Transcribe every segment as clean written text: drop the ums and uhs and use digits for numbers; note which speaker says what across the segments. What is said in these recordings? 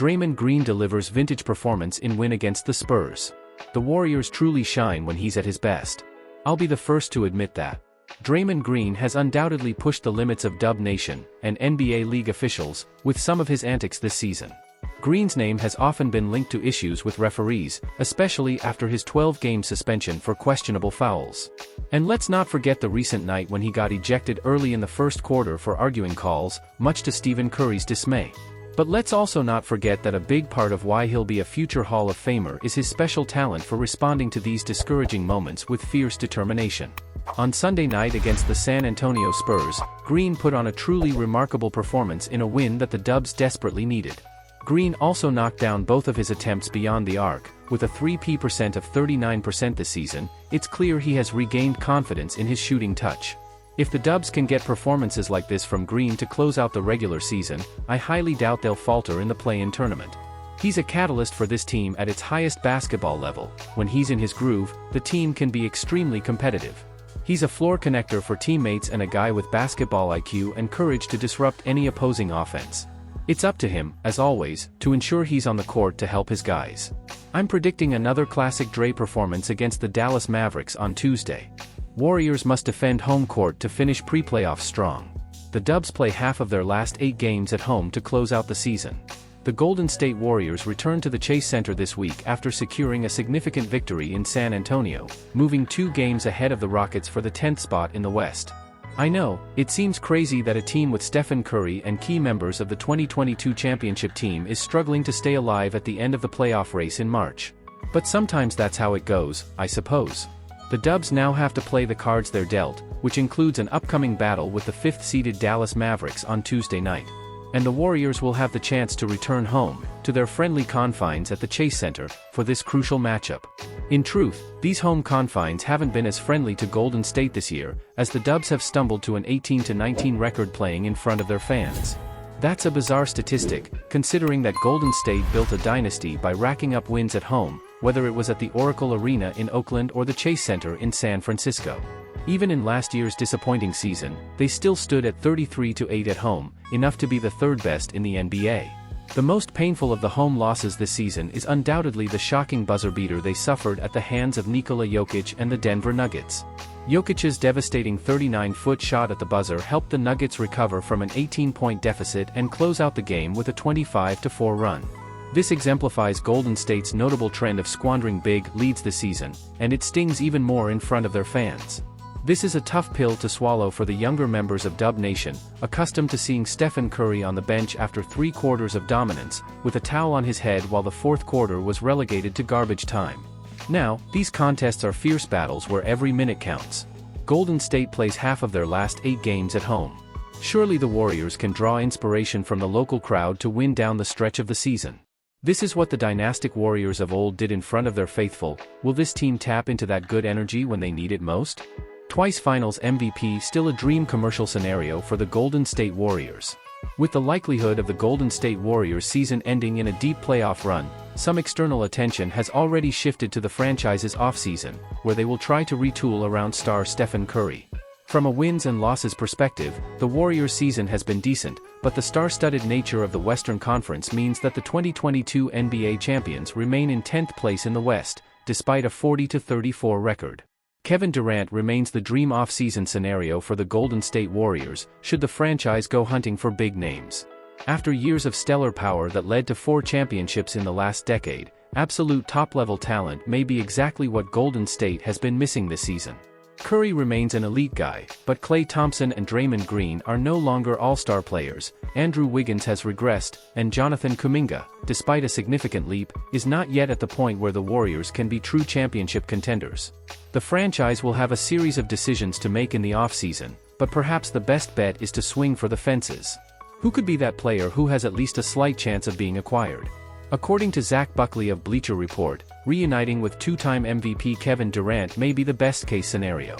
Speaker 1: Draymond Green delivers vintage performance in win against the Spurs. The Warriors truly shine when he's at his best. I'll be the first to admit that. Draymond Green has undoubtedly pushed the limits of Dub Nation and NBA league officials with some of his antics this season. Green's name has often been linked to issues with referees, especially after his 12-game suspension for questionable fouls. And let's not forget the recent night when he got ejected early in the first quarter for arguing calls, much to Stephen Curry's dismay. But let's also not forget that a big part of why he'll be a future Hall of Famer is his special talent for responding to these discouraging moments with fierce determination. On Sunday night against the San Antonio Spurs, Green put on a truly remarkable performance in a win that the Dubs desperately needed. Green also knocked down both of his attempts beyond the arc, with a 3P% of 39% this season. It's clear he has regained confidence in his shooting touch. If the Dubs can get performances like this from Green to close out the regular season, I highly doubt they'll falter in the play-in tournament. He's a catalyst for this team at its highest basketball level. When he's in his groove, the team can be extremely competitive. He's a floor connector for teammates and a guy with basketball IQ and courage to disrupt any opposing offense. It's up to him, as always, to ensure he's on the court to help his guys. I'm predicting another classic Dre performance against the Dallas Mavericks on Tuesday. Warriors must defend home court to finish pre-playoffs strong. The Dubs play half of their last 8 games at home to close out the season. The Golden State Warriors return to the Chase Center this week after securing a significant victory in San Antonio, moving 2 games ahead of the Rockets for the 10th spot in the West. I know, it seems crazy that a team with Stephen Curry and key members of the 2022 championship team is struggling to stay alive at the end of the playoff race in March. But sometimes that's how it goes, I suppose. The Dubs now have to play the cards they're dealt, which includes an upcoming battle with the 5th-seeded Dallas Mavericks on Tuesday night. And the Warriors will have the chance to return home, to their friendly confines at the Chase Center, for this crucial matchup. In truth, these home confines haven't been as friendly to Golden State this year, as the Dubs have stumbled to an 18-19 record playing in front of their fans. That's a bizarre statistic, considering that Golden State built a dynasty by racking up wins at home, whether it was at the Oracle Arena in Oakland or the Chase Center in San Francisco. Even in last year's disappointing season, they still stood at 33-8 at home, enough to be the 3rd best in the NBA. The most painful of the home losses this season is undoubtedly the shocking buzzer beater they suffered at the hands of Nikola Jokic and the Denver Nuggets. Jokic's devastating 39-foot shot at the buzzer helped the Nuggets recover from an 18-point deficit and close out the game with a 25-4 run. This exemplifies Golden State's notable trend of squandering big leads this season, and it stings even more in front of their fans. This is a tough pill to swallow for the younger members of Dub Nation, accustomed to seeing Stephen Curry on the bench after 3 quarters of dominance, with a towel on his head while the 4th quarter was relegated to garbage time. Now, these contests are fierce battles where every minute counts. Golden State plays half of their last 8 games at home. Surely the Warriors can draw inspiration from the local crowd to win down the stretch of the season. This is what the dynastic Warriors of old did in front of their faithful. Will this team tap into that good energy when they need it most? Twice Finals MVP still a dream commercial scenario for the Golden State Warriors. With the likelihood of the Golden State Warriors season ending in a deep playoff run, some external attention has already shifted to the franchise's offseason, where they will try to retool around star Stephen Curry. From a wins and losses perspective, the Warriors' season has been decent, but the star-studded nature of the Western Conference means that the 2022 NBA champions remain in 10th place in the West, despite a 40-34 record. Kevin Durant remains the dream off-season scenario for the Golden State Warriors, should the franchise go hunting for big names. After years of stellar power that led to 4 championships in the last decade, absolute top-level talent may be exactly what Golden State has been missing this season. Curry remains an elite guy, but Klay Thompson and Draymond Green are no longer all-star players. Andrew Wiggins has regressed, and Jonathan Kuminga, despite a significant leap, is not yet at the point where the Warriors can be true championship contenders. The franchise will have a series of decisions to make in the offseason, but perhaps the best bet is to swing for the fences. Who could be that player who has at least a slight chance of being acquired? According to Zach Buckley of Bleacher Report, reuniting with 2-time MVP Kevin Durant may be the best-case scenario.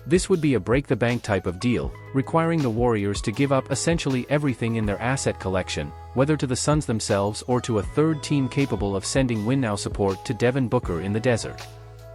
Speaker 1: This would be a break-the-bank type of deal, requiring the Warriors to give up essentially everything in their asset collection, whether to the Suns themselves or to a third team capable of sending win-now support to Devin Booker in the desert.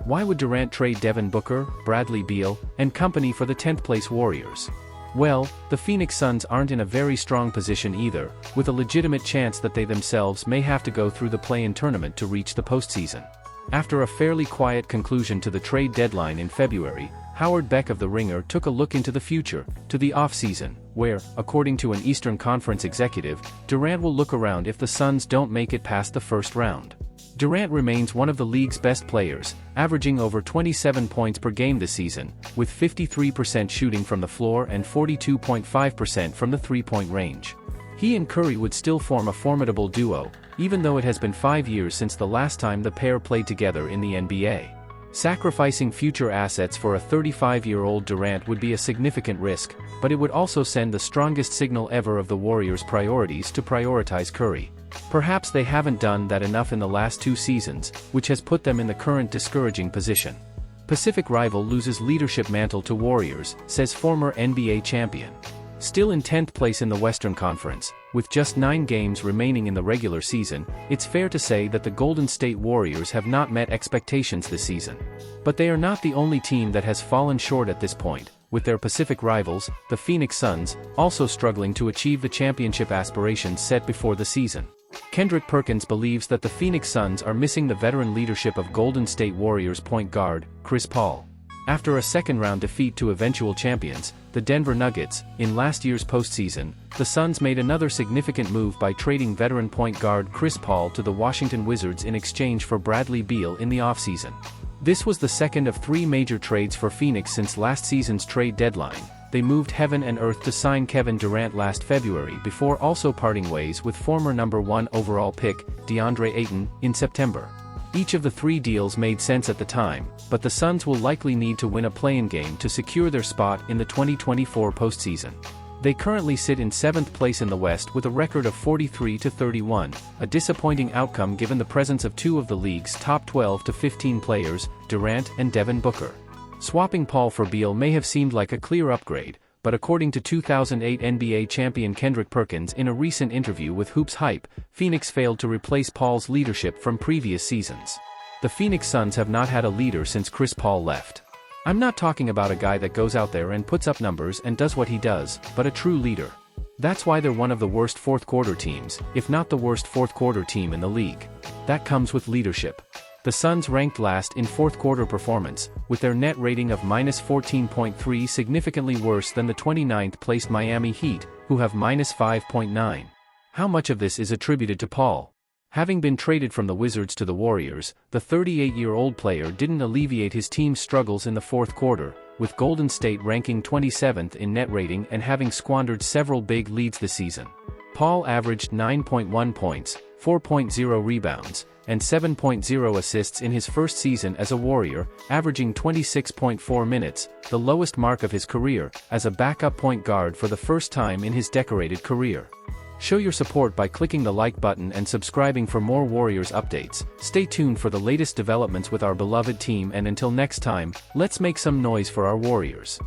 Speaker 1: Why would Durant trade Devin Booker, Bradley Beal, and company for the 10th-place Warriors? Well, the Phoenix Suns aren't in a very strong position either, with a legitimate chance that they themselves may have to go through the play-in tournament to reach the postseason. After a fairly quiet conclusion to the trade deadline in February, Howard Beck of The Ringer took a look into the future, to the offseason, where, according to an Eastern Conference executive, Durant will look around if the Suns don't make it past the first round. Durant remains one of the league's best players, averaging over 27 points per game this season, with 53% shooting from the floor and 42.5% from the three-point range. He and Curry would still form a formidable duo, even though it has been 5 years since the last time the pair played together in the NBA. Sacrificing future assets for a 35-year-old Durant would be a significant risk, but it would also send the strongest signal ever of the Warriors' priorities to prioritize Curry. Perhaps they haven't done that enough in the last 2 seasons, which has put them in the current discouraging position. Pacific rival loses leadership mantle to Warriors, says former NBA champion. Still in 10th place in the Western Conference, with just 9 games remaining in the regular season, it's fair to say that the Golden State Warriors have not met expectations this season. But they are not the only team that has fallen short at this point, with their Pacific rivals, the Phoenix Suns, also struggling to achieve the championship aspirations set before the season. Kendrick Perkins believes that the Phoenix Suns are missing the veteran leadership of Golden State Warriors point guard, Chris Paul. After a second-round defeat to eventual champions, the Denver Nuggets, in last year's postseason, the Suns made another significant move by trading veteran point guard Chris Paul to the Washington Wizards in exchange for Bradley Beal in the offseason. This was the second of 3 major trades for Phoenix since last season's trade deadline. They moved heaven and earth to sign Kevin Durant last February before also parting ways with former number 1 overall pick, DeAndre Ayton, in September. Each of the 3 deals made sense at the time, but the Suns will likely need to win a play-in game to secure their spot in the 2024 postseason. They currently sit in 7th place in the West with a record of 43-31, a disappointing outcome given the presence of 2 of the league's top 12 to 15 players, Durant and Devin Booker. Swapping Paul for Beal may have seemed like a clear upgrade, but according to 2008 NBA champion Kendrick Perkins in a recent interview with Hoops Hype, Phoenix failed to replace Paul's leadership from previous seasons. The Phoenix Suns have not had a leader since Chris Paul left. I'm not talking about a guy that goes out there and puts up numbers and does what he does, but a true leader. That's why they're one of the worst fourth-quarter teams, if not the worst fourth-quarter team in the league. That comes with leadership. The Suns ranked last in fourth-quarter performance, with their net rating of -14.3 significantly worse than the 29th-placed Miami Heat, who have -5.9. How much of this is attributed to Paul? Having been traded from the Wizards to the Warriors, the 38-year-old player didn't alleviate his team's struggles in the fourth quarter, with Golden State ranking 27th in net rating and having squandered several big leads this season. Paul averaged 9.1 points, 4.0 rebounds, and 7.0 assists in his first season as a Warrior, averaging 26.4 minutes, the lowest mark of his career, as a backup point guard for the first time in his decorated career. Show your support by clicking the like button and subscribing for more Warriors updates. Stay tuned for the latest developments with our beloved team, and until next time, let's make some noise for our Warriors.